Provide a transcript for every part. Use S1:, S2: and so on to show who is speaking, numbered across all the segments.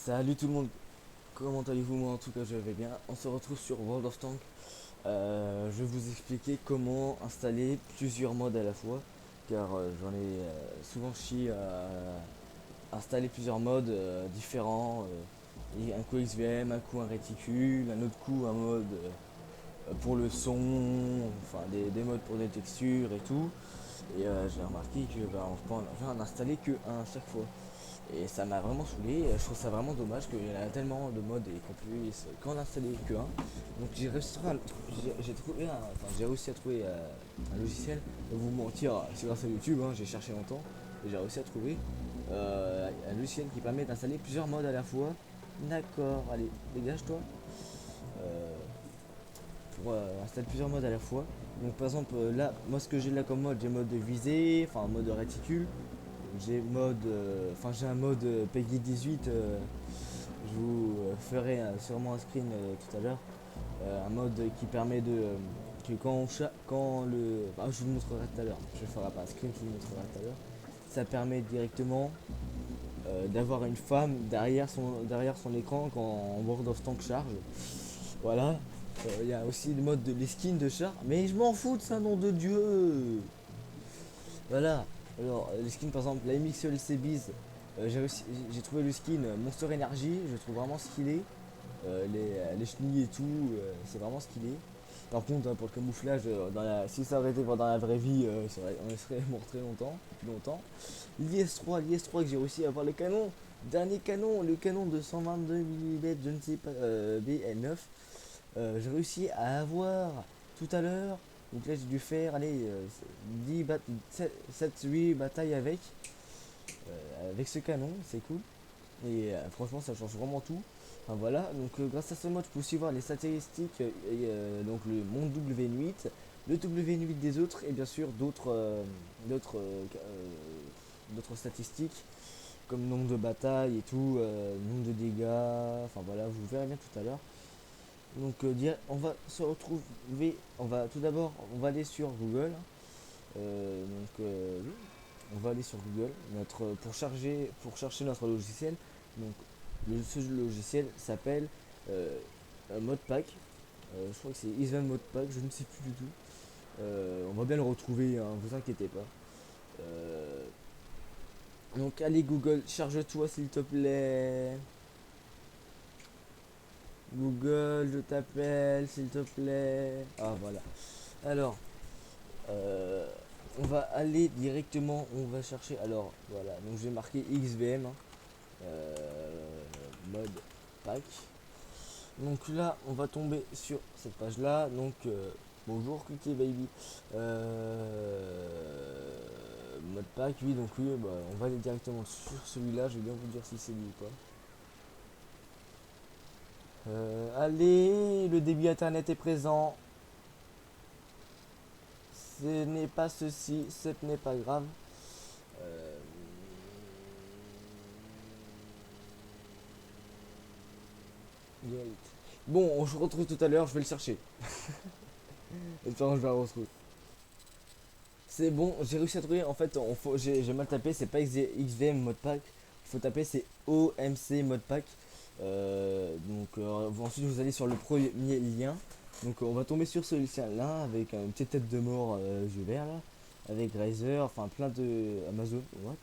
S1: Salut tout le monde, comment allez-vous? Moi en tout cas je vais bien. On se retrouve sur World of Tanks. Je vais vous expliquer comment installer plusieurs modes à la fois, car j'en ai souvent chié à installer plusieurs modes différents. Et un coup XVM, un coup un réticule, un autre coup un mode pour le son, enfin des modes pour des textures et tout. Et j'ai remarqué que on peut en installer que un à chaque fois. Et ça m'a vraiment saoulé. Je trouve ça vraiment dommage qu'il y en a tellement de modes et qu'on puisse qu'en installer que un. Donc j'ai trouvé j'ai réussi à trouver un logiciel. Je vais vous mentir, c'est grâce à YouTube, hein, j'ai cherché longtemps et j'ai réussi à trouver un logiciel qui permet d'installer plusieurs modes à la fois. D'accord, allez, dégage-toi. Euh, pour installer plusieurs modes à la fois. Donc par exemple là, moi ce que j'ai là comme mode, j'ai mode de visée, enfin mode de réticule. J'ai mode, j'ai un mode Peggy 18. Je vous ferai sûrement un screen tout à l'heure. Un mode qui permet de que quand le, je vous le montrerai tout à l'heure. Je ne ferai pas un screen, je vous le montrerai tout à l'heure. Ça permet directement d'avoir une femme derrière son écran quand World of Tanks charge. Voilà. Il y a aussi le mode de les skins de char. Mais je m'en fous de ça, nom de Dieu. Voilà. Alors, les skins, par exemple, la MX LCBs, j'ai trouvé le skin Monster Energy, je trouve vraiment stylé. Les chenilles et tout, c'est vraiment stylé. Par contre, hein, pour le camouflage, si ça aurait été dans la vraie vie, on serait mort très longtemps, depuis longtemps. L'IS-3 que j'ai réussi à avoir le canon, dernier canon, le canon de 122 mm, je ne sais pas, BL9. J'ai réussi à avoir tout à l'heure. Donc là j'ai dû faire allez, 7-8 batailles avec ce canon, c'est cool. Et franchement ça change vraiment tout. Enfin, voilà, donc grâce à ce mode je peux aussi voir les statistiques, donc le monde W8, le W8 des autres et bien sûr d'autres d'autres statistiques comme nombre de batailles et tout, nombre de dégâts, enfin voilà, vous verrez bien tout à l'heure. Donc on va se retrouver, on va tout d'abord, on va aller sur Google. Oui, on va aller sur Google pour chercher notre logiciel. Donc ce logiciel s'appelle Modpack. Je crois que c'est Isvan Modpack, je ne sais plus du tout. On va bien le retrouver, hein, vous inquiétez pas. Euh, donc allez Google, charge-toi s'il te plaît. Google, je t'appelle, s'il te plaît. Ah voilà. Alors, euh, on va aller directement, on va chercher. Alors voilà, donc j'ai marqué XVM, hein, mode pack. Donc là, on va tomber sur cette page là. Donc bonjour, cliquez baby. Mode pack, oui, donc oui, bah, on va aller directement sur celui-là. Je vais bien vous dire si c'est lui ou pas. Allez, le débit internet est présent. Ce n'est pas ceci, ce n'est pas grave. Euh, Bon, on se retrouve tout à l'heure, je vais le chercher. Attends, je vais le retrouver. C'est bon, j'ai réussi à trouver. En fait, j'ai mal tapé, c'est pas XVM modpack. Il faut taper, c'est OMC modpack. Ensuite, vous allez sur le premier lien. Donc, on va tomber sur ce lien-là avec une petite tête de mort yeux verts là. Avec Razer, enfin plein de Amazon. What?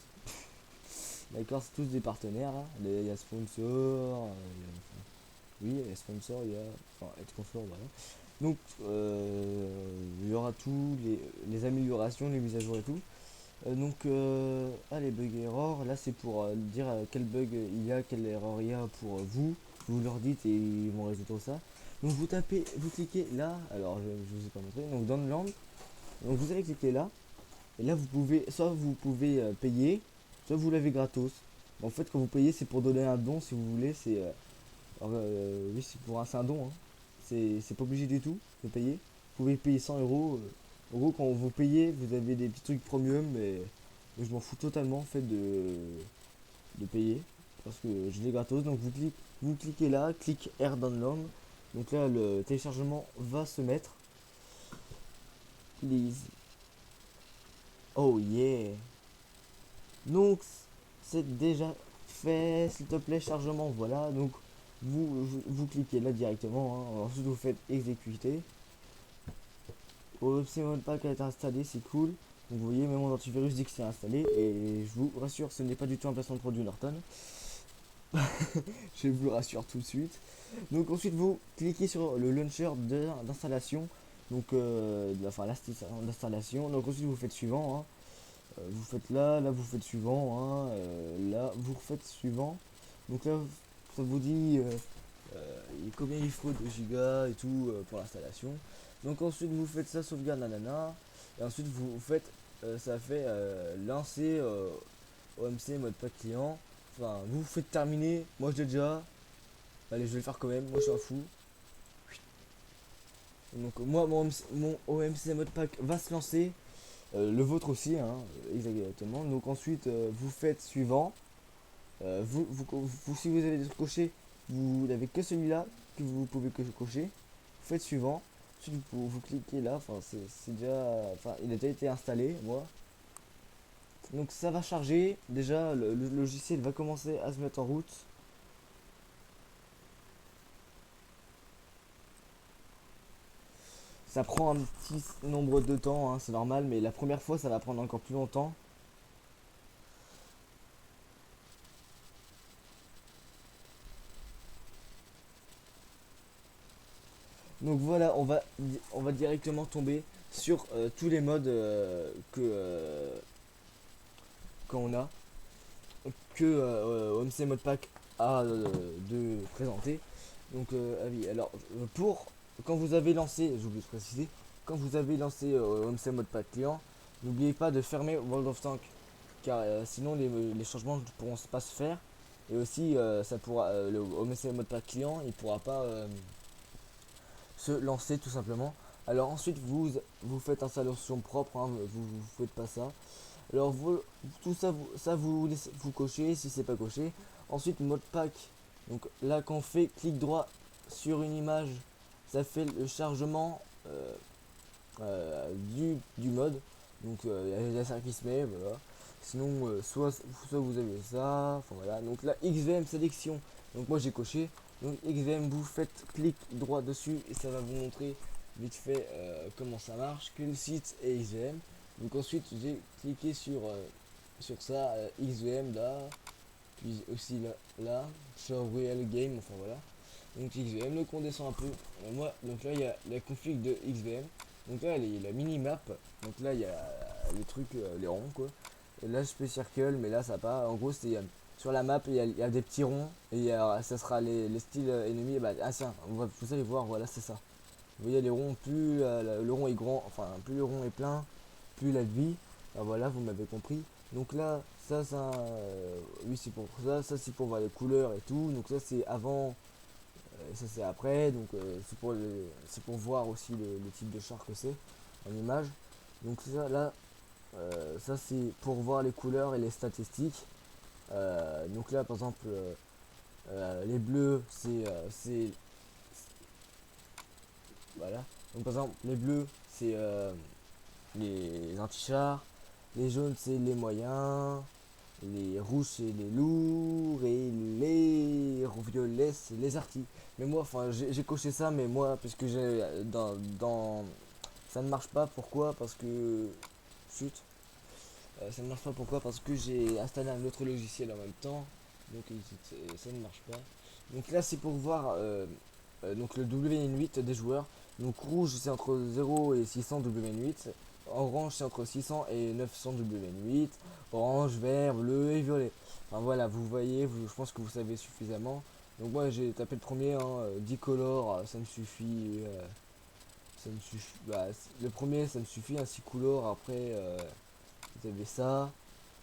S1: D'accord, c'est tous des partenaires là. Il y a sponsor, oui, il y a sponsor, il y a. Enfin, être sponsor, voilà. Donc, il y aura tous les améliorations, les mises à jour et tout. Les bugs et erreurs, là c'est pour dire quel bug il y a, quelle erreur il y a pour vous. Vous leur dites et ils vont résoudre ça. Donc vous tapez, vous cliquez là, alors je vous ai pas montré, donc dans le land, donc vous allez cliquer là, et là vous pouvez payer, soit vous l'avez gratos. En fait quand vous payez c'est pour donner un don si vous voulez, oui c'est un don, hein. C'est pas obligé du tout de payer. Vous pouvez payer 100 euros. En gros, quand vous payez, vous avez des petits trucs premium, mais je m'en fous totalement en fait de payer parce que je l'ai gratos. Donc vous cliquez là, clique Air Download. Donc là, le téléchargement va se mettre. Please. Oh yeah. Donc c'est déjà fait s'il te plaît chargement, voilà. Donc vous cliquez là directement, hein. Ensuite vous faites exécuter. OMC Modpack a été installé, c'est cool. Donc vous voyez, même mon antivirus dit que c'est installé. Et je vous rassure, ce n'est pas du tout un placement de produit Norton. Je vous le rassure tout de suite. Donc ensuite vous cliquez sur le launcher d'installation. Donc enfin l'installation. Donc ensuite vous faites suivant, hein. Vous faites là vous faites suivant, hein. Là vous refaites suivant. Donc là ça vous dit combien il faut de gigas et tout pour l'installation. Donc ensuite vous faites ça sauvegarde nanana. Et ensuite vous faites ça fait lancer OMC mode pas client. Enfin vous faites terminer. Moi j'ai déjà. Allez je vais le faire quand même. Moi je suis un fou. Donc moi mon OMC mode pack va se lancer. Le vôtre aussi, hein, exactement. Donc ensuite vous faites suivant. Si vous avez des trucs cochés, vous n'avez que celui-là que vous pouvez que cocher. Vous faites suivant. Ensuite vous cliquez là. Enfin c'est déjà. Enfin il a déjà été installé, moi. Donc ça va charger. Déjà le logiciel va commencer à se mettre en route. Ça prend un petit nombre de temps, hein, c'est normal, mais la première fois ça va prendre encore plus longtemps. Donc voilà, on va directement tomber sur tous les modes qu'on a, que OMC Modpack a de présenter. Donc ah oui, alors pour quand vous avez lancé, j'ai oublié de préciser, quand vous avez lancé OMC Modpack client, n'oubliez pas de fermer World of Tank, car sinon les changements ne pourront pas se faire. Et aussi ça pourra le OMC Modpack client il pourra pas se lancer tout simplement. Alors ensuite vous faites installation propre, hein, vous faites pas ça. Alors tout ça vous cochez si c'est pas coché. Ensuite mode pack. Donc là quand on fait clic droit sur une image, ça fait le chargement du mode. Donc il y a ça qui se met, voilà. Sinon soit vous avez ça, enfin voilà. Donc là XVM sélection. Donc moi j'ai coché. Donc XVM vous faites clic droit dessus et ça va vous montrer vite fait comment ça marche, que le site est XVM. Donc ensuite j'ai cliqué sur ça, XVM là, puis aussi là, Show Real Game, enfin voilà. Donc XVM, donc on descend un peu. Moi, donc là il y a la config de XVM. Donc là il y a la minimap. Donc là il y a les trucs, les ronds quoi. Et là je fais circle, mais là ça pas. En gros c'est sur la map il y a des petits ronds et ça sera les styles ennemis. Bah, ah tiens, vous allez voir, voilà c'est ça. Vous voyez les ronds, plus le rond est grand, enfin plus le rond est plein, plus la vie. Ah, voilà, vous m'avez compris. Donc là, ça, oui c'est pour ça c'est pour voir les couleurs et tout. Donc ça c'est avant, ça c'est après. Donc c'est pour voir aussi le type de char que c'est en image. Donc ça là, ça c'est pour voir les couleurs et les statistiques. Donc là par exemple, les bleus c'est voilà. Donc par exemple les bleus c'est les anti-chars, les jaunes c'est les moyens, les rouges c'est les lourds et les violets c'est les artis. Mais moi enfin j'ai coché ça, mais moi parce que j'ai dans ça ne marche pas. Pourquoi? Parce que chut, ça ne marche pas. Pourquoi? Parce que j'ai installé un autre logiciel en même temps, donc ça ne marche pas. Donc là c'est pour voir donc le WN8 des joueurs. Donc rouge c'est entre 0 et 600 WN8, orange c'est entre 600 et 900 WN8, orange, vert, bleu et violet. Enfin voilà, vous voyez, je pense que vous savez suffisamment. Donc moi j'ai tapé le premier, hein, 10 colors, ça me suffit. Ça me suffit. Bah, le premier ça me suffit, un 6 couleurs. Après vous avez ça,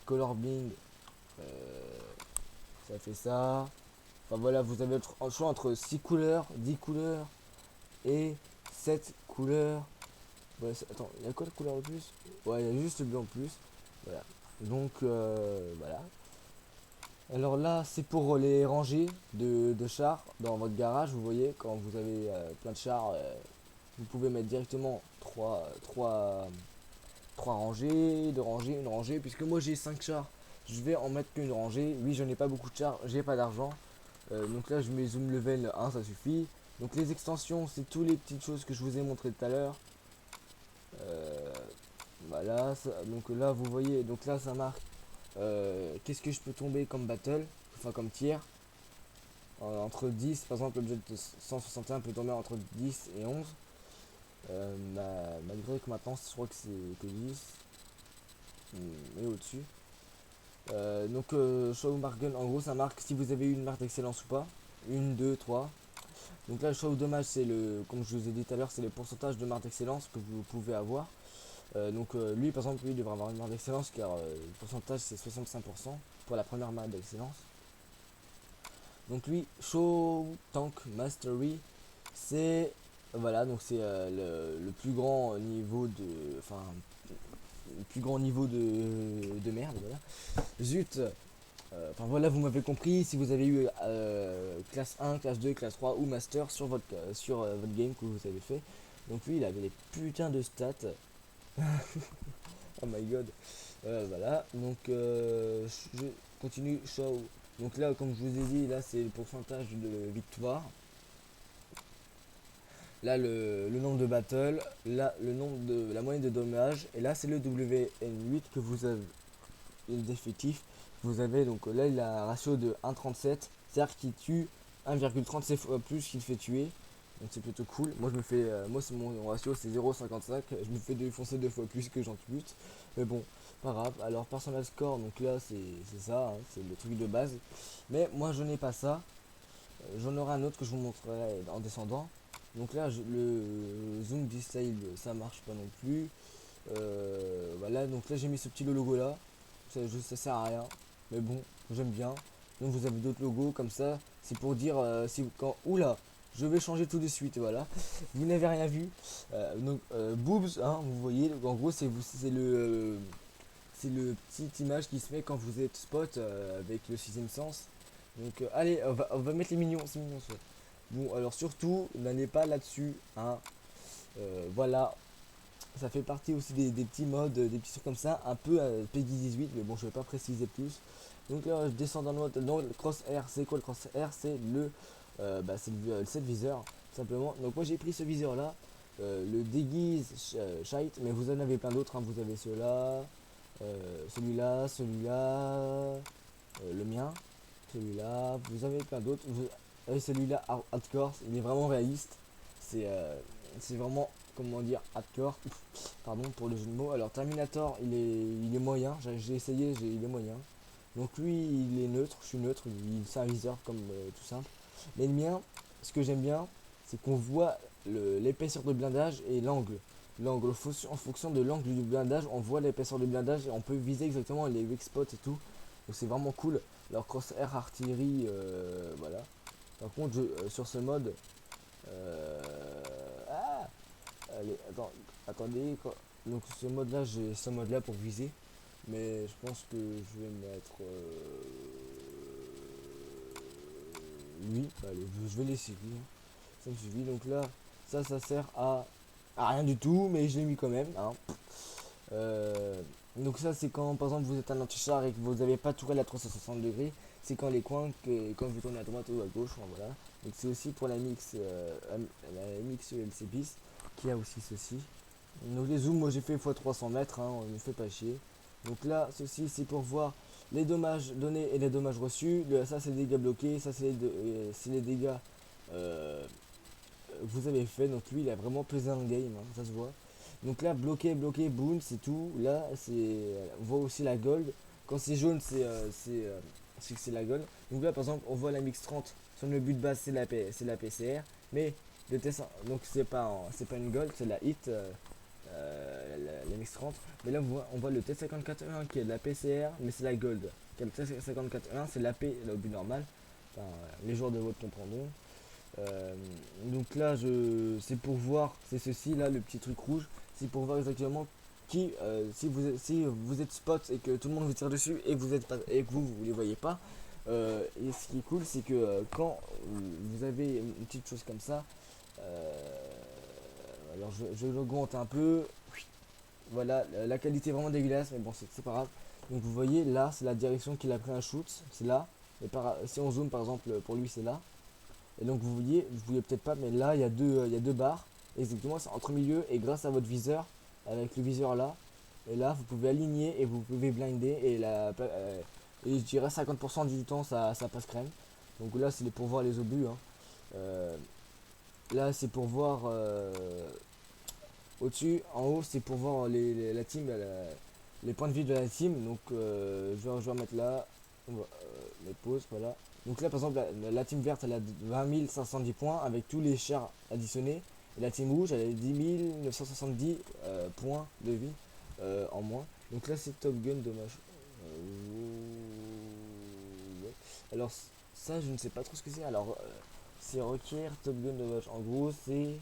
S1: color bing, euh, ça fait ça. Enfin voilà, vous avez le choix entre 6 couleurs, 10 couleurs et 7 couleurs. Ouais, attends, il y a quoi de couleur en plus? Ouais, il y a juste le bleu en plus. Voilà. Donc voilà. Alors là, c'est pour les rangées de chars dans votre garage. Vous voyez, quand vous avez plein de chars, vous pouvez mettre directement 3 rangées, 2 rangées, une rangée. Puisque moi j'ai 5 chars, je vais en mettre qu'une rangée. Oui, je n'ai pas beaucoup de char, j'ai pas d'argent. Donc là je mets zoom level 1, ça suffit. Donc les extensions, c'est toutes les petites choses que je vous ai montré tout à l'heure. Euh, voilà, donc là vous voyez, donc là ça marque qu'est-ce que je peux tomber comme battle, enfin comme tiers. Entre 10, par exemple l'objet de 161 peut tomber entre 10 et 11. Malgré que maintenant je crois que c'est que 10 et au-dessus. Show Margun, en gros ça marque si vous avez eu une marque d'excellence ou pas. Une, deux, trois. Donc là le show dommage c'est le, comme je vous ai dit tout à l'heure, c'est le pourcentage de marque d'excellence que vous pouvez avoir. Lui par exemple lui il devrait avoir une marque d'excellence car le pourcentage c'est 65% pour la première marque d'excellence. Donc lui Show Tank Mastery c'est voilà donc c'est le plus grand niveau de enfin le plus grand niveau de merde voilà. Zut. Enfin voilà, vous m'avez compris. Si vous avez eu classe 1, classe 2, classe 3 ou master sur votre game que vous avez fait. Donc lui il avait des putains de stats. Oh my god. Voilà. Je continue show. Donc là comme je vous ai dit, là c'est le pourcentage de victoire. Là le nombre de battles. Là le nombre de la moyenne de dommages. Et là c'est le WN8 que vous avez. L'effectif. Vous avez donc là il a un ratio de 1,37, c'est-à-dire qu'il tue 1,37 fois plus qu'il fait tuer. Donc c'est plutôt cool. Moi je me fais moi c'est mon ratio c'est 0,55, je me fais défoncer deux fois plus que j'en tue. Mais bon, pas grave. Alors personal score, donc là c'est ça, hein, c'est le truc de base. Mais moi je n'ai pas ça. J'en aurai un autre que je vous montrerai en descendant. Donc là le zoom disable ça marche pas non plus. Voilà, donc là j'ai mis ce petit logo là. Ça sert à rien, mais bon, j'aime bien. Donc vous avez d'autres logos comme ça, c'est pour dire si vous, quand oula, je vais changer tout de suite, voilà. Vous n'avez rien vu. Boobs, hein, vous voyez, en gros c'est le petit image qui se met quand vous êtes spot avec le sixième sens. Donc allez, on va mettre les mignons, c'est mignon ça. Bon, alors surtout, n'allez pas là-dessus, hein. Voilà, ça fait partie aussi des petits modes, des petits trucs comme ça, un peu Peggy 18, mais bon, je vais pas préciser plus. Donc là, je descends dans le crosshair. C'est quoi le crosshair? C'est le set viseur, simplement. Donc moi, j'ai pris ce viseur là, le déguise shite, mais vous en avez plein d'autres. Hein. Vous avez ceux-là, celui-là, le mien, celui-là. Vous avez plein d'autres. Celui-là, hardcore, il est vraiment réaliste. C'est euh, c'est vraiment comment dire hardcore. Pardon pour le jeu de mots. Alors Terminator il est moyen, j'ai essayé, il est moyen. Donc lui il est neutre, je suis neutre, c'est un viseur comme tout simple. Mais le mien, ce que j'aime bien, c'est qu'on voit l'épaisseur de blindage et l'angle. L'angle, en fonction de l'angle du blindage, on voit l'épaisseur du blindage et on peut viser exactement les weak spots et tout. Donc c'est vraiment cool. Alors crosshair artillerie, voilà. Par contre, sur ce mode, euh, ah, allez, attendez, donc ce mode là, j'ai ce mode là pour viser, mais je pense que je vais mettre lui, allez, je vais laisser lui, hein. Ça me suffit, donc là, ça sert à rien du tout, mais je l'ai mis quand même, hein. Donc ça c'est quand par exemple vous êtes un anti-char et que vous n'avez pas tourelle à 360 degrés, c'est quand les coins, quand vous tournez à droite ou à gauche, enfin, voilà. Donc c'est aussi pour la la MX LC bis qui a aussi ceci. Donc les zooms, moi j'ai fait x 300 mètres, hein, on ne fait pas chier. Donc là, ceci c'est pour voir les dommages donnés et les dommages reçus. Ça c'est les dégâts bloqués, ça c'est les dégâts euh, que vous avez fait. Donc lui il a vraiment pesé un game, hein, ça se voit. Donc là bloqué, bloqué, boom, c'est tout. Là on voit aussi la gold. Quand c'est jaune c'est que c'est la gold. Donc là par exemple on voit la mix 30 sur le but de base c'est la PCR. Mais le test, donc c'est pas une gold, c'est la hit. La mix 30, mais là on voit le T54.1 qui est de la PCR, mais c'est la gold. Le T54.1 c'est la P, là, au but normal, enfin, les joueurs de vote comprendront. Donc là c'est pour voir, c'est ceci là, le petit truc rouge, c'est pour voir exactement qui, si vous êtes spot et que tout le monde vous tire dessus et que vous êtes pas, et que vous les voyez pas. Et ce qui est cool c'est que quand vous avez une petite chose comme ça, alors je l'augmente un peu. Voilà, la qualité est vraiment dégueulasse, mais bon, c'est pas grave. Donc vous voyez là c'est la direction qu'il a pris un shoot, c'est là. Et si on zoome par exemple pour lui c'est là. Et donc vous voyez peut-être pas, mais là il y a deux barres. Exactement, c'est entre milieu et grâce à votre viseur, avec le viseur là, et là vous pouvez aligner et vous pouvez blinder et je dirais 50% du temps ça passe crème. Donc là c'est pour voir les obus, hein. Euh, Là c'est pour voir au-dessus, en haut c'est pour voir la team, les points de vie de la team. Donc je vais mettre là, on va mettre pause, voilà. Donc là par exemple la team verte elle a 20 510 points avec tous les chars additionnés. Et la team rouge elle a 10 970 points de vie en moins. Donc là c'est Top Gun dommage. Ouais. Alors ça je ne sais pas trop ce que c'est. Alors c'est requiert Top Gun dommage. En gros c'est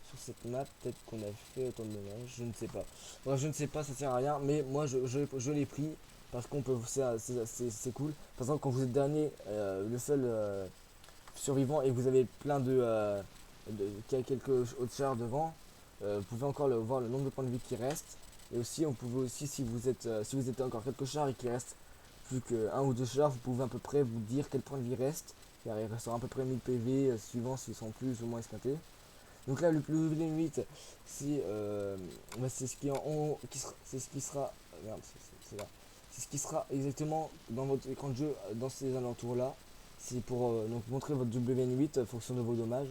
S1: sur cette map, peut-être qu'on a fait autant de dommages, je ne sais pas. Moi je ne sais pas, ça sert à rien, mais moi je l'ai pris parce qu'on peut, c'est cool. Par exemple, quand vous êtes dernier, le seul survivant et vous avez plein qu'il y a quelques autres chars devant, vous pouvez encore voir le nombre de points de vie qui reste. Et aussi, on pouvait aussi, si vous êtes encore quelques chars et qu'il reste plus qu'un ou deux chars, vous pouvez à peu près vous dire quel point de vie reste. Car il restera à peu près 1000 PV suivant s'ils sont plus ou moins esquintés. Donc là, le plus level 8, c'est ce qui est en haut, c'est ce qui sera, merde, c'est là. C'est ce qui sera exactement dans votre écran de jeu, dans ces alentours là. C'est pour donc montrer votre WN8 fonction de vos dommages.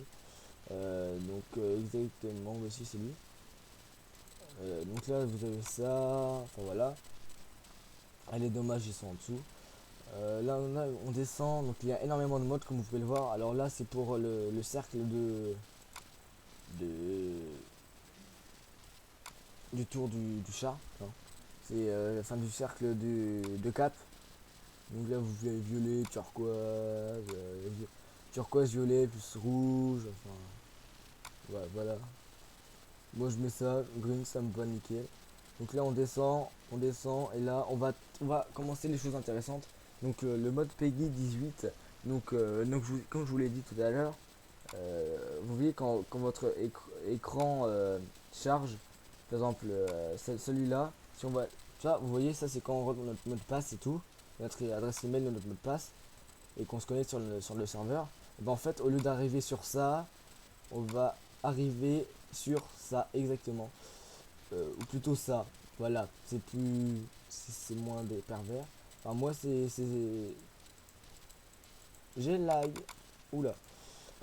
S1: Exactement, aussi c'est lui. Donc là, vous avez ça, enfin voilà. Ah, les dommages ils sont en dessous. Là, on descend, donc il y a énormément de modes comme vous pouvez le voir. Alors là, c'est pour le cercle de du tour du chat, hein. C'est la fin du cercle de cap. Donc là vous avez violet, turquoise, turquoise, violet, plus rouge, enfin ouais, voilà. Moi je mets ça, green ça me va nickel. Donc là on descend et là on va commencer les choses intéressantes. Donc le mode Peggy 18, comme je vous l'ai dit tout à l'heure, vous voyez quand votre écran charge, par exemple celui-là, si on va, ça vous voyez ça c'est quand on rentre notre mot de passe et tout, notre adresse email de notre mot de passe et qu'on se connecte sur le serveur. Et ben en fait au lieu d'arriver sur ça, on va arriver sur ça exactement. Ou plutôt ça, voilà, c'est moins des pervers. Enfin moi j'ai lag, oula.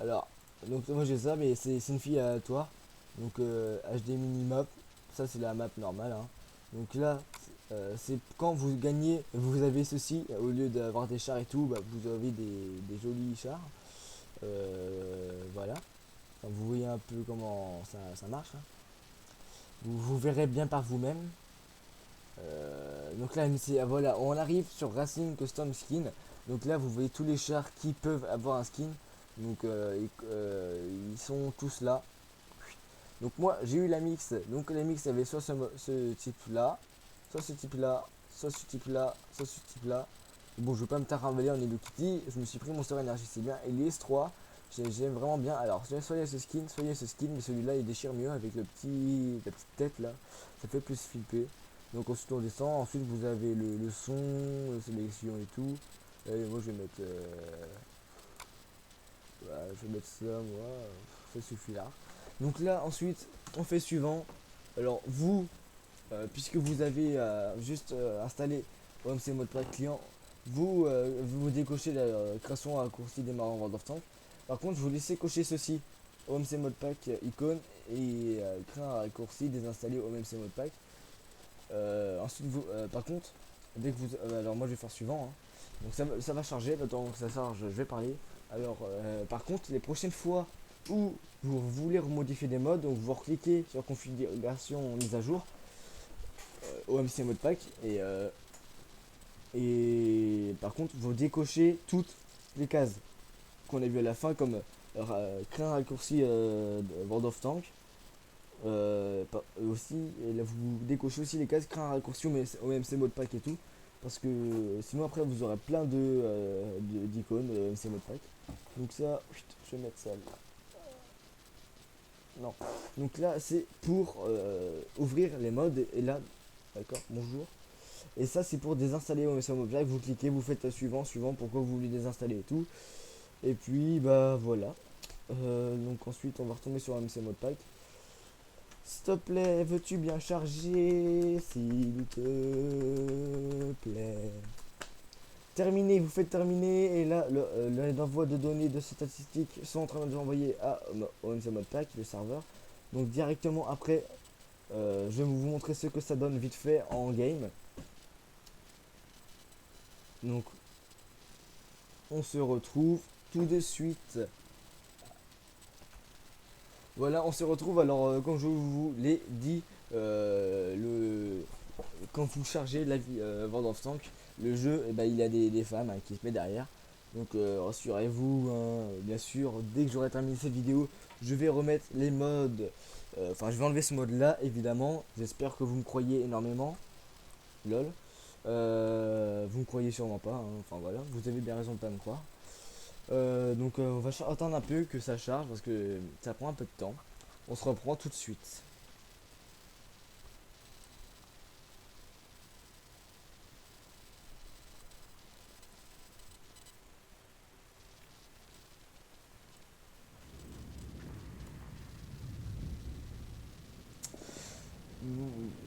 S1: Alors, donc moi j'ai ça, mais c'est une fille aléatoire. Donc HD minimap, ça c'est la map normale, hein. Donc là, c'est quand vous gagnez, vous avez ceci, au lieu d'avoir des chars et tout, bah, vous avez des jolis chars. Voilà. Enfin, vous voyez un peu comment ça marche, hein. Vous verrez bien par vous-même. Donc là, voilà, on arrive sur Racing Custom Skin. Donc là, vous voyez tous les chars qui peuvent avoir un skin. Donc ils sont tous là. Donc moi, j'ai eu la mix. Donc la mix avait soit ce type là, soit ce type là, soit ce type là, soit ce type là. Bon, je veux pas me taraveler en Hello Kitty. Je me suis pris Monster Energy, c'est bien. Et les S3, j'aime vraiment bien. Alors, soit il y a ce skin, soit il y a ce skin, mais celui-là il déchire mieux avec la petite tête là. Ça fait plus flipper. Donc ensuite on descend, ensuite vous avez le son, la sélection et tout. Et moi je vais mettre je vais mettre ça moi, ça suffit là. Donc là ensuite on fait suivant. Alors vous, puisque vous avez juste installé OMC mode pack client, vous décochez la création à raccourci démarrant World of Tanks. Par contre vous laissez cocher ceci, OMC mode pack icône et créer un raccourci désinstaller OMC mode pack. Ensuite, par contre, dès que vous. Alors, moi je vais faire suivant, hein. Donc, ça va charger. Le temps que ça charge, je vais parler. Alors, par contre, les prochaines fois où vous voulez remodifier des modes, donc vous cliquez sur configuration mise à jour, OMC mode pack, et par contre, vous décochez toutes les cases qu'on a vu à la fin, comme créer un raccourci de World of Tanks. Aussi, et là, vous décochez aussi les cases, créer un raccourci OMC mode pack et tout. Parce que sinon après vous aurez plein d'icônes OMC mode pack. Donc ça, je vais mettre ça là. Non. Donc là c'est pour ouvrir les modes et là, d'accord, bonjour. Et ça c'est pour désinstaller OMC Mode Pack. Vous cliquez, vous faites suivant, suivant, pourquoi vous voulez désinstaller et tout. Et puis bah voilà. Donc ensuite on va retomber sur OMC Mode Pack. S'il te plaît, veux-tu bien charger? S'il te plaît. Terminé, vous faites terminer et là l'envoi de données de statistiques sont en train de l'envoyer à OMC Mode Pack, le serveur. Donc directement après, je vais vous montrer ce que ça donne vite fait en game. Donc on se retrouve tout de suite. Voilà, on se retrouve alors comme je vous l'ai dit, quand vous chargez la vie World of Tanks, le jeu, eh ben, il y a des femmes hein, qui se mettent derrière. Donc rassurez-vous, hein, bien sûr, dès que j'aurai terminé cette vidéo, je vais remettre les modes. Enfin, je vais enlever ce mode là, évidemment. J'espère que vous me croyez énormément. Lol. Vous me croyez sûrement pas, hein. Enfin voilà, vous avez bien raison de pas me croire. Donc on va attendre un peu que ça charge parce que ça prend un peu de temps. On se reprend tout de suite.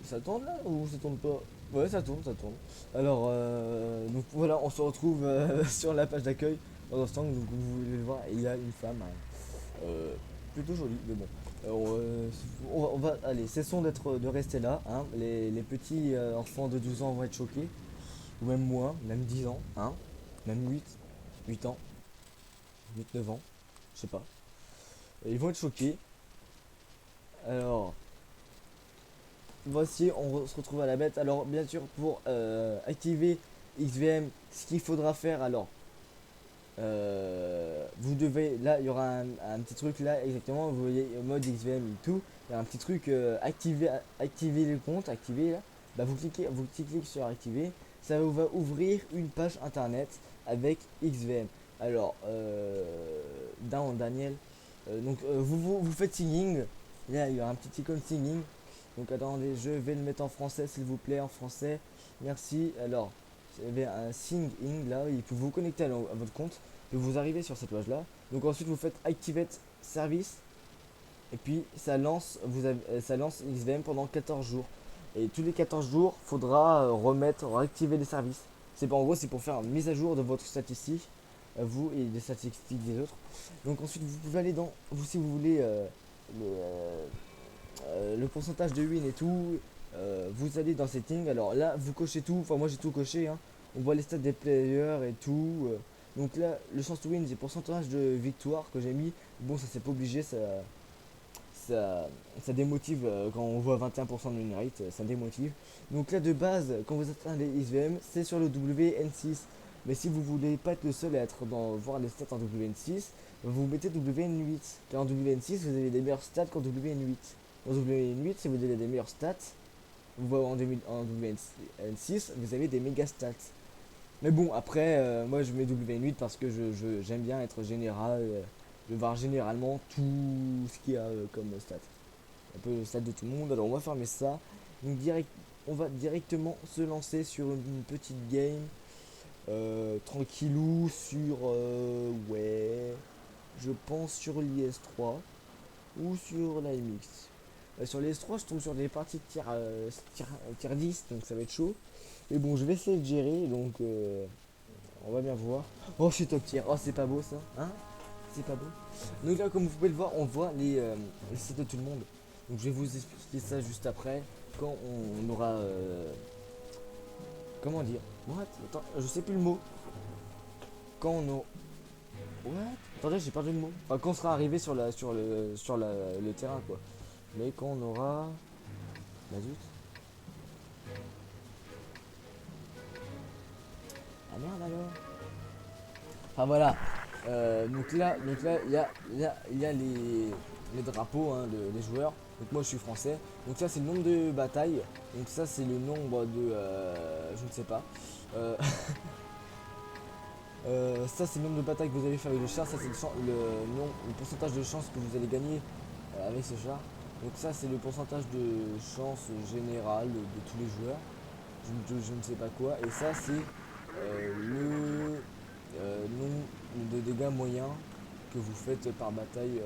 S1: Ça tourne là ou ça tourne pas? Ouais, ça tourne, ça tourne. Alors, donc voilà, on se retrouve sur la page d'accueil. Dans l'instant, donc vous voulez le voir, il y a une femme plutôt jolie, mais bon. Alors, allez, cessons de rester là. Hein. Les petits enfants de 12 ans vont être choqués, ou même moins, même 10 ans, hein. Même 8 ans, 8 9 ans, je sais pas. Ils vont être choqués. Alors, voici, se retrouve à la bête. Alors, bien sûr, pour activer XVM, ce qu'il faudra faire, alors, vous devez, là, il y aura un petit truc là, exactement, vous voyez, mode XVM et tout. Il y a un petit truc, activer le compte, activer là. Bah, vous cliquez sur activer, ça vous va ouvrir une page internet avec XVM. Alors, Daniel, donc vous faites singing, là, il y aura un petit icône singing. Donc attendez, je vais le mettre en français s'il vous plaît, en français. Merci. Alors, vous avez un sign in là, il peut vous connecter à votre compte. Et vous arrivez sur cette page là. Donc ensuite vous faites Activate Service. Et puis ça lance, ça lance XVM pendant 14 jours. Et tous les 14 jours, faudra réactiver les services. C'est pas en gros, c'est pour faire une mise à jour de votre statistique, vous et des statistiques des autres. Donc ensuite vous pouvez aller dans, vous si vous voulez le, le pourcentage de win et tout, vous allez dans setting. Alors là vous cochez tout, enfin moi j'ai tout coché hein. On voit les stats des players et tout, donc là le chance to win c'est pourcentage de victoire que j'ai mis. Bon ça c'est pas obligé, ça, ça démotive quand on voit 21% de win rate, ça démotive. Donc là de base quand vous êtes un des XVM c'est sur le WN6. Mais si vous voulez pas être le seul à être dans voir les stats en WN6, vous mettez WN8. Car en WN6 vous avez des meilleures stats qu'en WN8. En WN8 si vous avez des meilleures stats, vous voyez en WN6 vous avez des méga stats. Mais bon après moi je mets WN8 parce que j'aime bien être général, de voir généralement tout ce qu'il y a comme stats. Un peu le stats de tout le monde. Alors on va fermer ça. Donc on va directement se lancer sur une petite game. Tranquillou sur ouais, je pense sur l'IS3 ou sur la MX. Sur l'IS3 je tombe sur des parties de tier 10 donc ça va être chaud. Mais bon je vais essayer de gérer donc on va bien voir. Oh je suis top tier, oh c'est pas beau ça, hein. C'est pas beau. Donc là comme vous pouvez le voir on voit les sites de tout le monde. Donc je vais vous expliquer ça juste après quand on aura comment dire? What? Attends, je sais plus le mot. Quand on aura... What? Attendez, j'ai perdu le mot. Enfin, quand on sera arrivé le terrain, quoi. Mais quand on aura... Bah zut. Ah merde alors. Enfin voilà. Donc là, il y a les drapeaux hein, des joueurs. Donc moi je suis français. Donc ça c'est le nombre de batailles. Donc ça c'est le nombre de... je ne sais pas. Euh, ça c'est le nombre de batailles que vous allez faire avec le char, ça c'est le pourcentage de chance que vous allez gagner avec ce char. Donc ça c'est le pourcentage de chance générale de tous les joueurs. je ne sais pas quoi. Et ça c'est le nombre de dégâts moyens que vous faites par bataille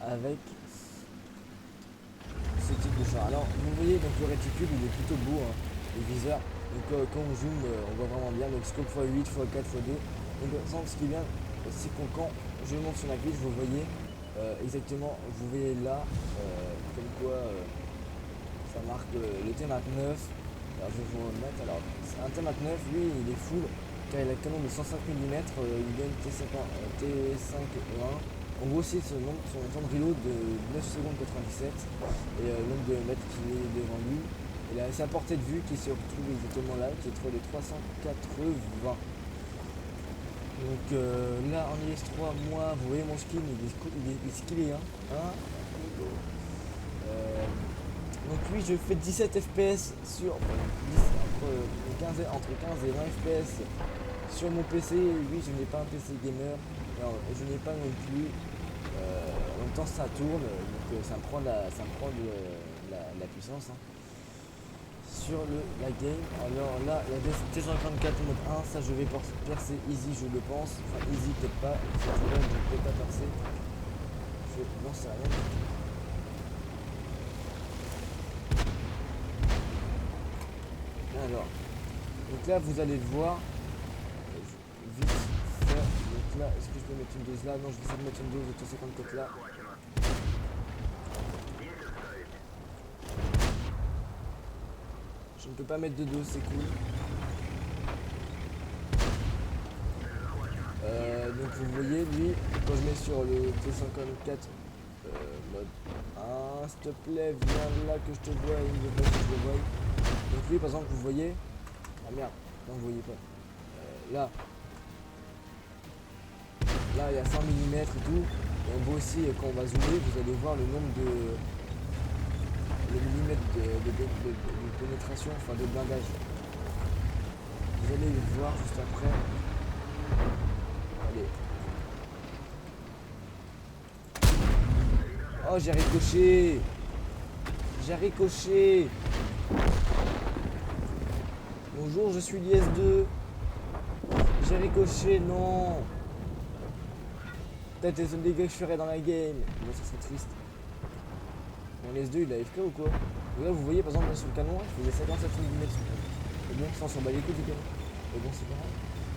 S1: avec ce type de char. Alors vous voyez donc le réticule il est plutôt beau, hein, le viseur. Donc quand on zoome on voit vraiment bien. Donc scope x8 x4 x2. Donc par exemple ce qui est bien c'est que quand je monte sur la fiche vous voyez exactement, vous voyez là comme quoi ça marque le T-Mac 9. Alors je vais vous remettre. Alors un T-Mac 9 lui il est full car il a le canon de 105 mm, il gagne T5-1. En gros c'est son temps de reload de 9 secondes 97 et le nombre de mètres qui est devant lui. Et là sa portée de vue qui se retrouve exactement là, qui est entre les 380. Donc là en IS3 moi vous voyez mon skin il est skillé hein. Donc oui je fais 17 fps sur entre 15 et 20 fps sur mon PC. Oui je n'ai pas un PC gamer, alors, je n'ai pas non plus en même temps ça tourne donc ça me prend de la puissance hein. Sur la game, alors là la T54 mode 1 ça je vais percer easy je le pense, enfin easy peut-être pas, cette là je ne peux pas percer, je n'en sais rien. Alors donc là vous allez le voir vite faire, donc là est-ce que je peux mettre une dose là, non je vais essayer de mettre une dose de T54 là. Je ne peux pas mettre de dose, c'est cool. Donc vous voyez lui, quand je mets sur le T54 mode 1, s'il te plaît, viens là que je te vois, il veut pas que je le voie. Donc lui par exemple vous voyez, ah merde, non vous voyez pas. Là il y a 100 mm et tout. Et on voit aussi quand on va zoomer, vous allez voir le nombre de millimètres de pénétration, enfin de blindage. Vous allez le voir juste après. Allez. Oh j'ai ricoché. J'ai ricoché. Bonjour je suis l'IS2. J'ai ricoché, non. Peut-être les seuls dégâts que je ferais dans la game. Bon ça serait triste. Mon S2 il a AFK ou quoi? Là vous voyez par exemple sur le canon il faisait 57 mm. Et bon ça on s'en bat les couilles du canon. Et bon c'est pas grave.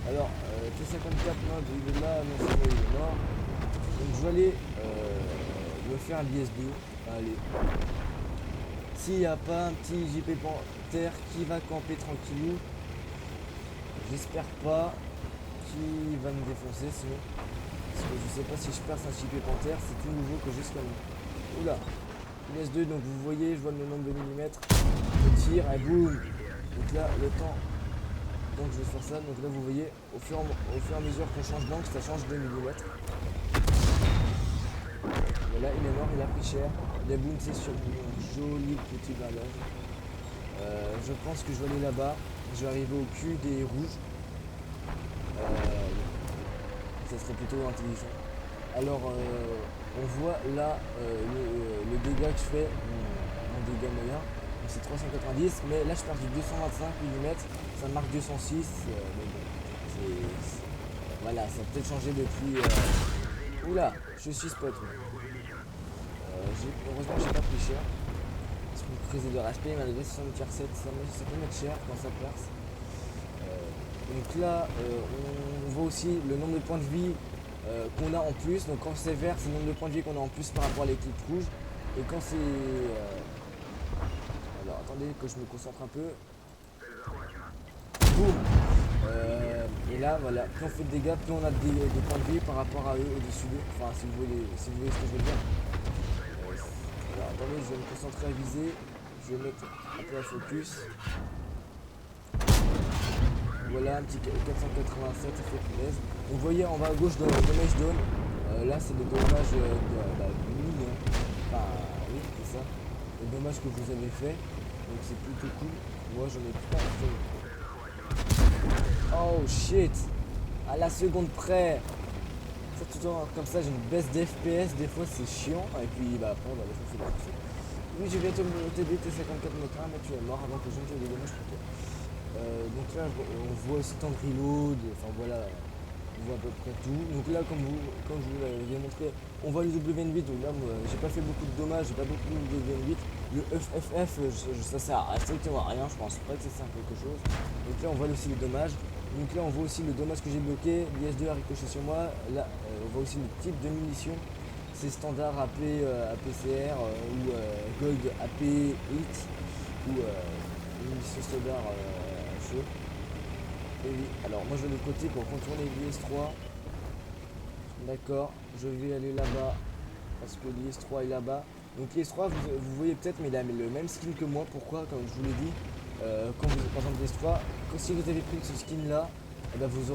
S1: Alors T54 mode il est là, non c'est bon il est mort. Donc je vais aller me faire un l'IS2. Allez. S'il n'y a pas un petit JP Panther qui va camper tranquillou. J'espère pas qu'il va me défoncer sinon. Parce que je sais pas si je perce un JP Panther, c'est tout nouveau que j'ai ce canon. Oula. S2 donc vous voyez je vois le nombre de millimètres, je tire et boum. Donc là le temps donc je vais faire ça, donc là vous voyez au fur et à mesure qu'on change d'angle ça change de millimètres. Et là il est mort, il a pris cher, il a bouncé sur mon joli petit blindage. Je pense que je vais aller là-bas, je vais arriver au cul des rouges, ça serait plutôt intelligent. Alors on voit là le dégât que je fais, mon dégât moyen, c'est 390, mais là je pars du 225 mm, ça marque 206, mais bon, voilà, ça a peut-être changé depuis... Oula, je suis spot. Heureusement j'ai pas pris cher, parce que prise de HP malgré 60 tiers 7, ça peut mettre cher quand ça perce. Donc là on voit aussi le nombre de points de vie qu'on a en plus, donc quand c'est vert c'est le nombre de points de vie qu'on a en plus par rapport à l'équipe rouge, et quand c'est alors attendez que je me concentre un peu, boum, et là voilà, plus on fait de dégâts, plus on a des points de vie par rapport à eux au-dessus d'eux, enfin si vous voyez ce que je veux dire. Alors attendez, je vais me concentrer à viser, je vais mettre un peu à focus. Voilà un petit 487, ça fait plaisir. Donc vous voyez en bas à gauche de Damage Dome, là c'est le dommage mini, enfin oui c'est ça, le dommage que vous avez fait, donc c'est plutôt cool. Moi j'en ai pas fait. Oh shit, à la seconde près. Ça tout le temps comme ça j'ai une baisse d'FPS, des fois c'est chiant, et puis bah après on va défoncer. Oui, je vais t'aider, T54 Motin, mais tu es mort avant que je ne te dégage pour toi. Donc là, on voit aussi temps de reload, enfin voilà, on voit à peu près tout. Donc là, comme je vous l'avais montré, on voit le WN8, donc là, moi, j'ai pas fait beaucoup de dommages, j'ai pas beaucoup de WN8. Le FFF, ça sert à strictement à rien, je pense pas que ça sert à quelque chose. Donc là, on voit aussi les dommages. Donc là, on voit aussi le dommage que j'ai bloqué, l'IS2 a ricoché sur moi. Là, on voit aussi le type de munitions. C'est standard AP, APCR ou Gold AP8 ou munitions standard feu. Et oui, alors moi je vais de l'autre côté pour contourner l'IS3. D'accord, je vais aller là-bas parce que l'IS3 est là-bas. Donc l'IS3, vous voyez peut-être, mais il a le même skin que moi. Pourquoi? Comme je vous l'ai dit, quand vous par exemple l'IS3, si vous avez pris ce skin là, eh ben, vous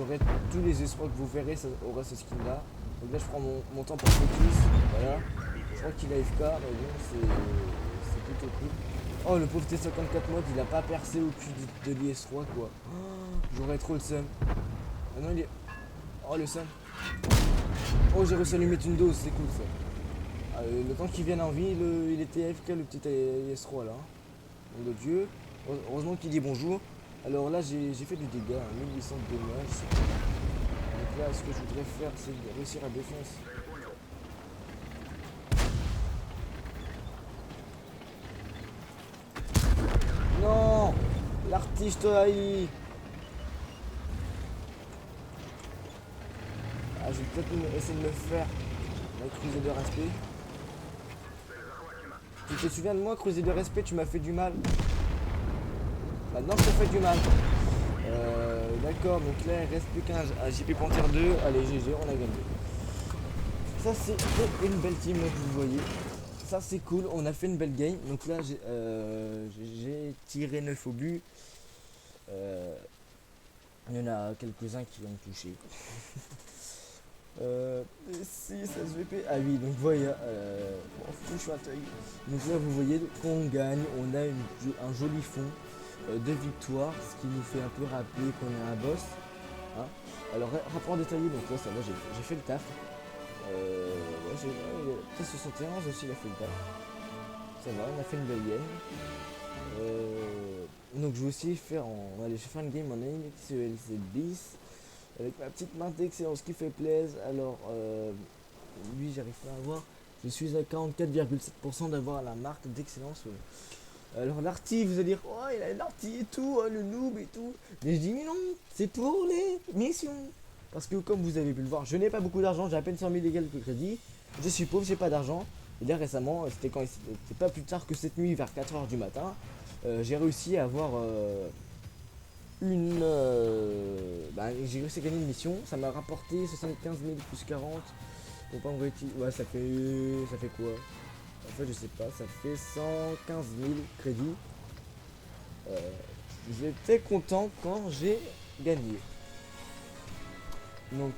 S1: aurez tous les espoirs que vous verrez, ça aura ce skin là. Donc là je prends mon temps pour focus, voilà. Je crois qu'il a FK, mais bon c'est plutôt cool. Oh le pauvre T54 mode il a pas percé au cul de l'IS3 quoi. Oh, j'aurais trop le seum. Ah non il est. Oh le seum. Oh j'ai réussi à lui mettre une dose, c'est cool ça. Ah, le temps qu'il vienne en vie, il était AFK le petit IS3 là. Mon dieu. Heureusement qu'il dit bonjour. Alors là j'ai fait du dégât, 1800 de dommages. Donc là ce que je voudrais faire c'est de réussir à défoncer. Non, l'artiste haï. Ah je vais peut-être essayer de me faire la cruiser de respect. Tu te souviens de moi, cruiser de respect, tu m'as fait du mal. Maintenant je te fais du mal. D'accord, donc là il reste plus qu'un JP Panther 2. Allez GG, on a gagné. Ça c'est une belle team que vous voyez. Ça c'est cool, on a fait une belle game. Donc là j'ai tiré 9 au but. Euh, il y en a quelques-uns qui ont touché. Si, ça se VP. Ah oui, donc voilà. Donc là vous voyez qu'on gagne, on a un joli fond de victoire, ce qui nous fait un peu rappeler qu'on est un boss. Hein. Alors rapport détaillé, donc là ça va, j'ai fait le taf. Ouais, T71 aussi il a fait le taf. Ça va, on a fait une belle game. Donc je vais aussi faire allez, je vais faire une game en AMXLC bis avec ma petite main d'excellence qui fait plaisir. Alors lui j'arrive pas à voir. Je suis à 44,7% d'avoir la marque d'excellence. Alors l'arty, vous allez dire, oh il a l'arty et tout, oh, le noob et tout. Mais je dis mais non, c'est pour les missions. Parce que comme vous avez pu le voir, je n'ai pas beaucoup d'argent, j'ai à peine 100 000 égales de crédit. Je suis pauvre, j'ai pas d'argent. Et là récemment, c'était pas plus tard que cette nuit vers 4h du matin, j'ai réussi à avoir j'ai réussi à gagner une mission. Ça m'a rapporté 75 000 plus 40. Pour pas me ouais ça fait quoi? En fait je sais pas, ça fait 115 000 crédits. J'étais content quand j'ai gagné. Donc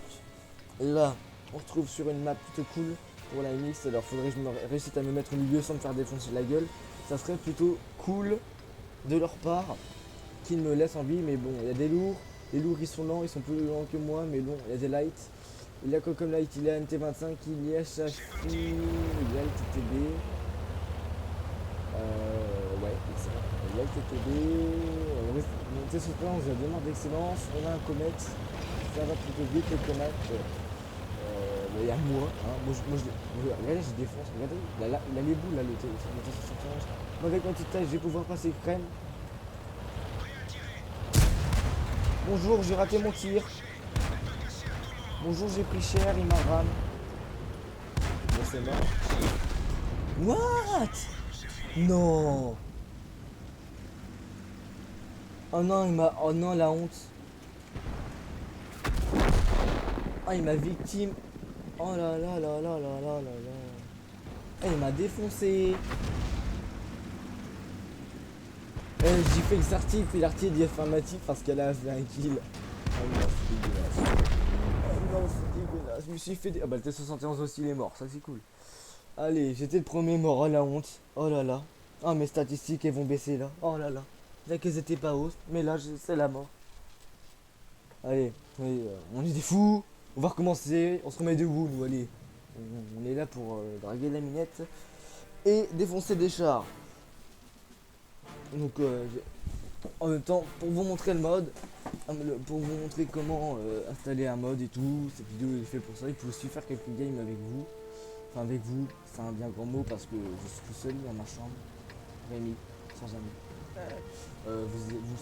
S1: là, on se retrouve sur une map plutôt cool pour la MX. Alors faudrait que je me réussisse à me mettre au milieu sans me faire défoncer la gueule. Ça serait plutôt cool de leur part qu'ils me laissent en vie. Mais bon, il y a des lourds. Les lourds ils sont lents, ils sont plus lents que moi. Mais bon, il y a des lights. Il y a Cocom Light, il y a NT25, il y a Shafi, il y a le TTB. Ouais, excellent. Il y a le TTB. On était sur plan, on a demande d'excellence. On a un Comet. Ça va plutôt vite le Comet. Il y a moi. Hein. Regardez, je défonce. Regardez, il a les boules là, le T71. Moi, avec ma petite taille, je vais pouvoir passer crème. Bonjour, j'ai raté mon tir. Bonjour, j'ai pris cher, il m'a rame. Bon, c'est mort. What? Non. Oh non, oh non, la honte. Oh, il m'a victime. Oh là là là là là là là là. Il m'a défoncé. J'ai fait le certif et l'artier dit affirmatif parce qu'elle a fait un kill. Oh non, c'est dégueulasse. Oh non, c'est dégueulasse. Je me suis fait. Ah bah, le T71 aussi, il est mort. Ça, c'est cool. Allez, j'étais le premier mort. Oh la honte. Oh là là. Oh, mes statistiques, elles vont baisser là. Oh là là. Là qu'elles étaient pas hausses. Mais là, c'est la mort. Allez, on est des fous. On va recommencer. On se remet debout, nous. Allez. on est là pour draguer la minette et défoncer des chars. Donc en même temps, pour vous montrer le mode, pour vous montrer comment installer un mode et tout, cette vidéo est faite pour ça. Il faut aussi faire quelques games avec vous. Enfin avec vous, c'est un bien grand mot parce que je suis tout seul dans ma chambre. Rémi, sans amis.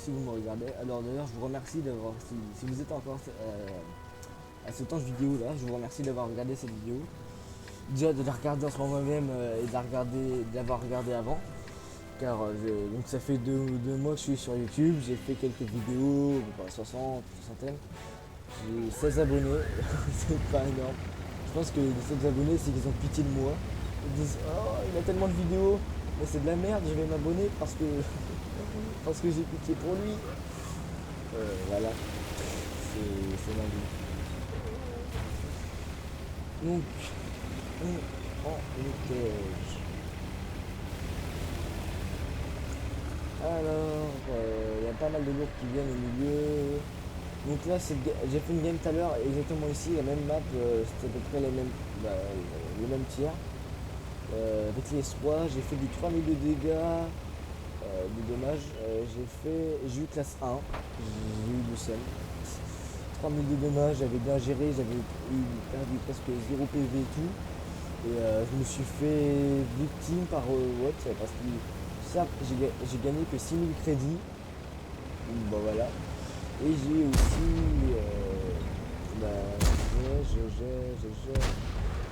S1: Si vous me regardez, alors d'ailleurs je vous remercie d'avoir, si vous êtes encore à ce temps de vidéo là, je vous remercie d'avoir regardé cette vidéo. Déjà de la regarder en ce moment même et de l'avoir regardé avant. Car donc ça fait deux mois que je suis sur YouTube, j'ai fait quelques vidéos, 60, soixantaine. J'ai 16 abonnés, c'est pas énorme. Je pense que les 16 abonnés c'est qu'ils ont pitié de moi. Ils disent oh il a tellement de vidéos, mais c'est de la merde, je vais m'abonner parce que parce que j'ai pitié pour lui. Voilà, c'est ma vie. Donc on était. Alors, il y a pas mal de lourds qui viennent au milieu. Donc là, j'ai fait une game tout à l'heure, exactement ici, la même map, c'était à peu près les mêmes tiers. Avec les S3, j'ai fait du 3000 de dégâts, de dommages. J'ai eu classe 1, j'ai eu le seul. 3000 de dommages, j'avais bien géré, j'avais perdu presque 0 PV et tout. Et je me suis fait victime par Watt parce que ça, j'ai gagné que 6000 crédits. Bon voilà. Et j'ai aussi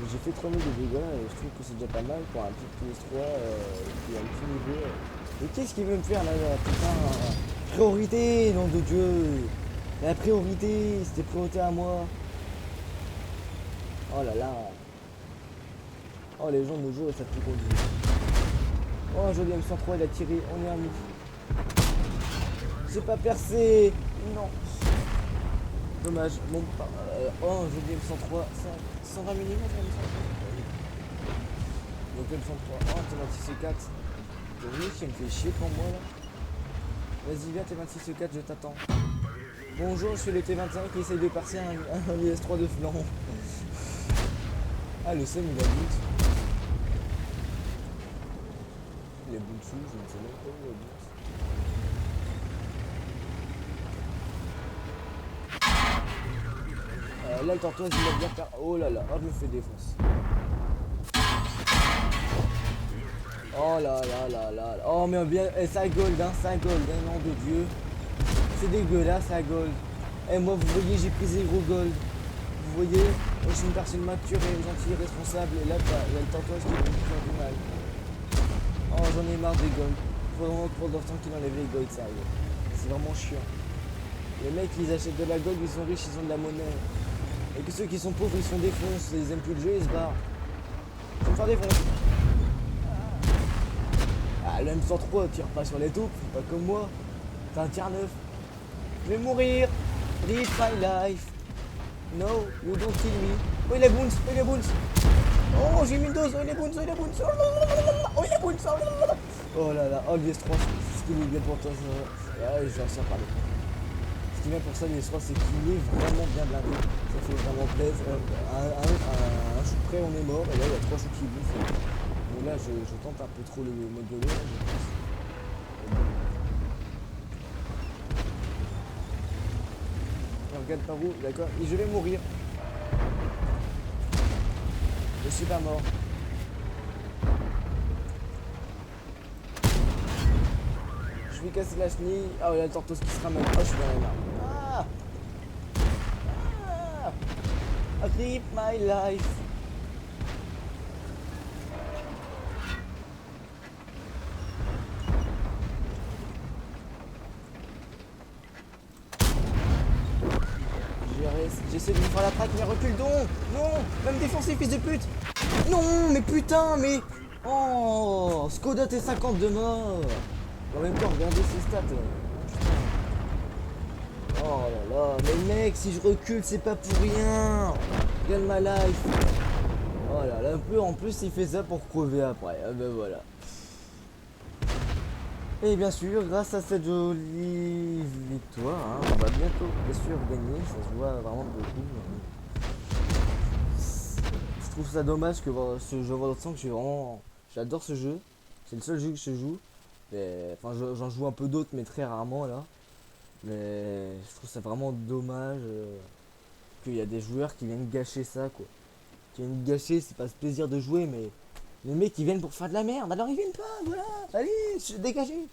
S1: j'ai fait 3000 de dégâts et je trouve que c'est déjà pas mal pour un petit PS3 qui a un petit niveau. Mais qu'est-ce qu'il veut me faire là, putain, priorité, nom de Dieu. La priorité, c'était priorité à moi. Oh là là. Oh les gens de nos jours ça fait conduire. Oh joli M103 il a tiré, on est amis. J'ai pas percé. Non. Dommage. Bon, oh joli M103, 120 mm donc M103. Oh T26E4. C'est lui qui me fait chier pour moi là. Vas-y viens T26E4, je t'attends. Bonjour, je suis le T25 qui essaye de percer un IS-3 de flanc. Ah le SEM il a but. Il a bout dessous, je ne sais même pas où il a but. Là le tortoise il a bien faire. Oh là là, oh je me fais défoncer. Oh là là là là. Oh mais bien. Ça gold hein, ça gold, hein, nom de Dieu. C'est dégueulasse ça gold. Et moi vous voyez j'ai pris 0 gold. Vous voyez, moi, je suis une personne mature et gentille, responsable. Et là il y a le tortoise qui me fait du mal. Oh j'en ai marre des gold. Faut vraiment que pour le temps qu'il enlève les gold sérieux. C'est vraiment chiant. Les mecs ils achètent de la gold, ils sont riches, ils ont de la monnaie. Et que ceux qui sont pauvres ils se font défoncer, ils aiment plus le jeu, ils se barrent. Ils vont me faire défoncer. Ah le M103 tire pas sur les taupes, pas comme moi. T'as un tir 9. Je vais mourir. Live my life. No, you don't kill me. Oh il est bounce, oh il est bounce. Oh j'ai mis une dose, oh il est bounce, oh il est bounce. Oh il est bounce. Oh là là, oh l'IS-3, c'est ce qui est bien pour toi. Ah, je vais en sortir par les points. Ce qui est bien pour ça l'IS-3 c'est qu'il est vraiment bien blindé. Ça fait vraiment plaisir. Un shoot près on est mort et là il y a 3 shoots qui bouffent. Mais là je tente un peu trop le mode de l'eau. Regarde par où, d'accord, et je vais mourir. Je suis pas mort. Je vais casser la chenille. Ah, il y a le tortoise qui se ramène. Oh, je suis dans la merde. Rip my life. J'essaie de lui faire la traque, mais recule donc. Non, va me défoncer, fils de pute. Non, mais putain, mais... Oh, Skoda T50 de mort. En même temps, regardez ses stats. Putain. Oh là là, mais mec, si je recule, c'est pas pour rien. Regarde ma life. Oh là là, en plus, il fait ça pour crever après. Ah ben voilà. Et bien sûr, grâce à cette jolie victoire, hein, on va bientôt, bien sûr, gagner. Ça se voit vraiment beaucoup. trouve ça dommage que ce jeu World of Tanks, j'adore ce jeu. C'est le seul jeu que je joue. Enfin, j'en joue un peu d'autres, mais très rarement là. Mais je trouve ça vraiment dommage qu'il y a des joueurs qui viennent gâcher ça, quoi. Qui viennent gâcher, c'est pas ce plaisir de jouer, mais les mecs ils viennent pour faire de la merde. Alors ils viennent pas, voilà. Allez, dégagez.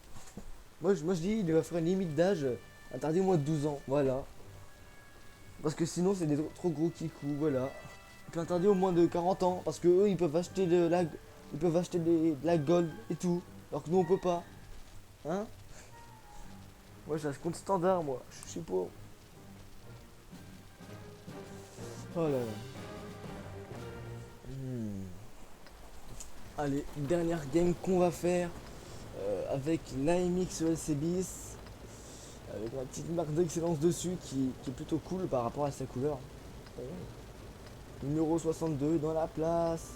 S1: Moi je dis, il va faire une limite d'âge interdit au moins de 12 ans, voilà. Parce que sinon c'est des trop gros kikous, voilà. Puis interdit au moins de 40 ans, parce que eux ils peuvent acheter ils peuvent acheter de la gold et tout, alors que nous on peut pas. Hein? Moi j'ai un compte standard, moi, je suis pauvre. Oh là là. Hmm. Allez, dernière game qu'on va faire avec l'AMX ELC bis, avec la petite marque d'excellence dessus qui est plutôt cool par rapport à sa couleur. Numéro 62 dans la place.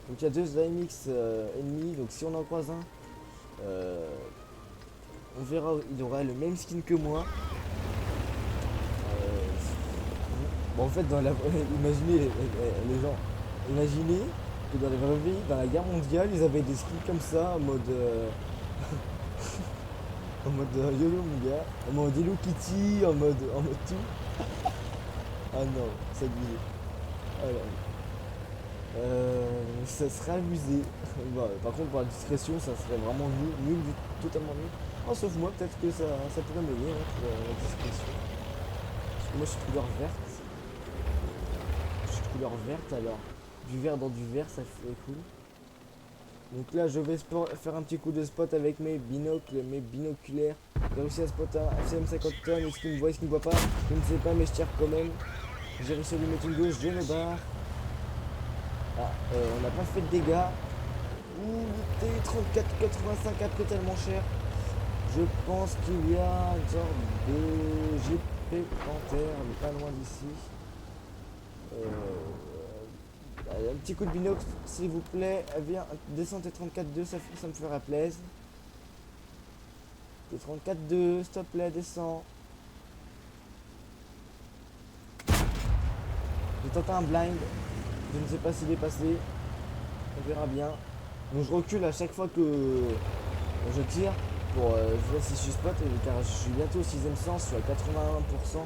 S1: Donc il y a deux AMX ennemis, donc si on en croise un, on verra, il aura le même skin que moi. Bon, en fait, imaginez les gens, imaginez que dans les vraies vies, dans la guerre mondiale, ils avaient des skins comme ça en mode en mode YOLO mon gars, en mode Hello Kitty, en mode tout. Ah non, ça abusé. Alors, ça serait abusé. Bah, par contre, pour la discrétion, ça serait vraiment nul, totalement nul. Oh, sauf moi, peut-être que ça pourrait m'aider hein, pour la discrétion. Parce que moi, je suis couleur verte. Je suis couleur verte, alors du vert dans du vert, ça fait cool. Donc là, je vais faire un petit coup de spot avec mes binocles, mes binoculaires. J'ai réussi à spotter un FCM50 tonnes. Est-ce qu'il me voit, est-ce qu'il me voit pas? Je ne sais pas, mais je tire quand même. J'ai réussi à lui mettre une gauche, je me barre. Ah, on n'a pas fait de dégâts. Ouh, le T3485 a pris tellement cher. Je pense qu'il y a une sorte de GP Panther, mais pas loin d'ici. Un petit coup de binocle, s'il vous plaît. Viens, descends T34-2, ça me ferait plaisir. T34-2, s'il te plaît, descends. J'ai tenté un blind. Je ne sais pas s'il est passé. On verra bien. Donc je recule à chaque fois que je tire pour voir si je suis spot, car je suis bientôt au 6ème sens, je suis à 81%.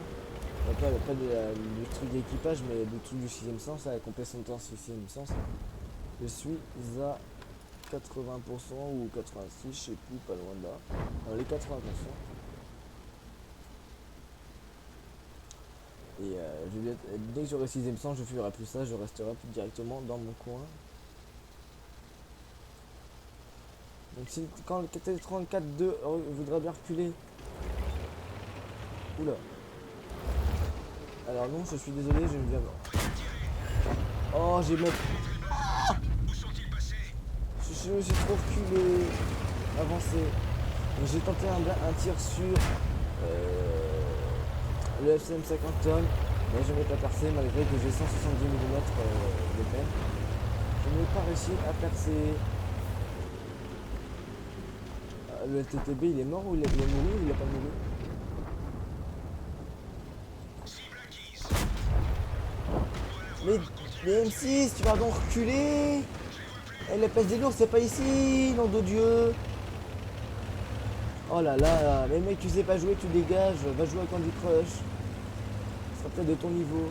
S1: Pas du truc d'équipage, mais du truc du 6ème sens, la complétion de temps sur le 6ème sens. Je suis à 80% ou 86, je sais plus, pas loin de là. Dans les 80%. Et dès que j'aurai 6ème sens, je ferai plus ça, je resterai plus directement dans mon coin. Donc si quand le KT34-2 voudrait bien reculer. Oula. Alors non, je suis désolé, je ne viens pas. Oh, j'ai même... J'ai trop reculé. Avancé. J'ai tenté un tir sur le FCM50 tonnes, mais je n'ai pas percé malgré que j'ai 170 mm de peine. Je n'ai pas réussi à percer. Le LTTB il est mort ou il est mouru ou il a pas mouru? Mais M6, tu vas donc reculer. Et la place des lourds c'est pas ici, nom de Dieu. Oh là là, mais mec tu sais pas jouer, tu dégages, va jouer à Candy Crush. Ça sera peut-être de ton niveau.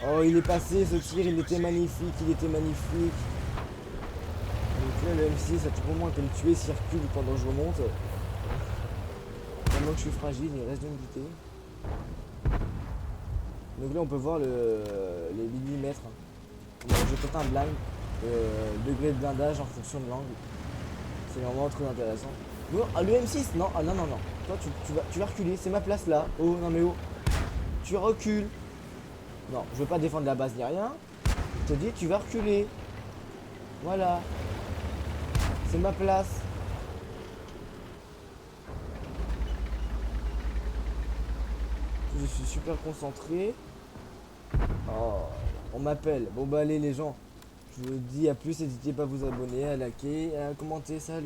S1: Oh il est passé ce tir, il était magnifique, il était magnifique. Donc là le M6 à tout moment peut le tuer s'il recule pendant que je remonte. Tellement que je suis fragile, il reste de me buter. Donc là on peut voir les millimètres. Je tente un blind, degré de blindage en fonction de l'angle. C'est vraiment très intéressant. Non, ah, le M6, non, ah non, non, non. Toi tu vas reculer, c'est ma place là. Oh non mais oh. Tu recules. Non, je veux pas défendre la base ni rien. Je te dis tu vas reculer. Voilà. C'est ma place. Je suis super concentré. Oh, on m'appelle. Bon bah allez les gens. Je vous dis à plus, n'hésitez pas à vous abonner, à liker, à commenter, salut.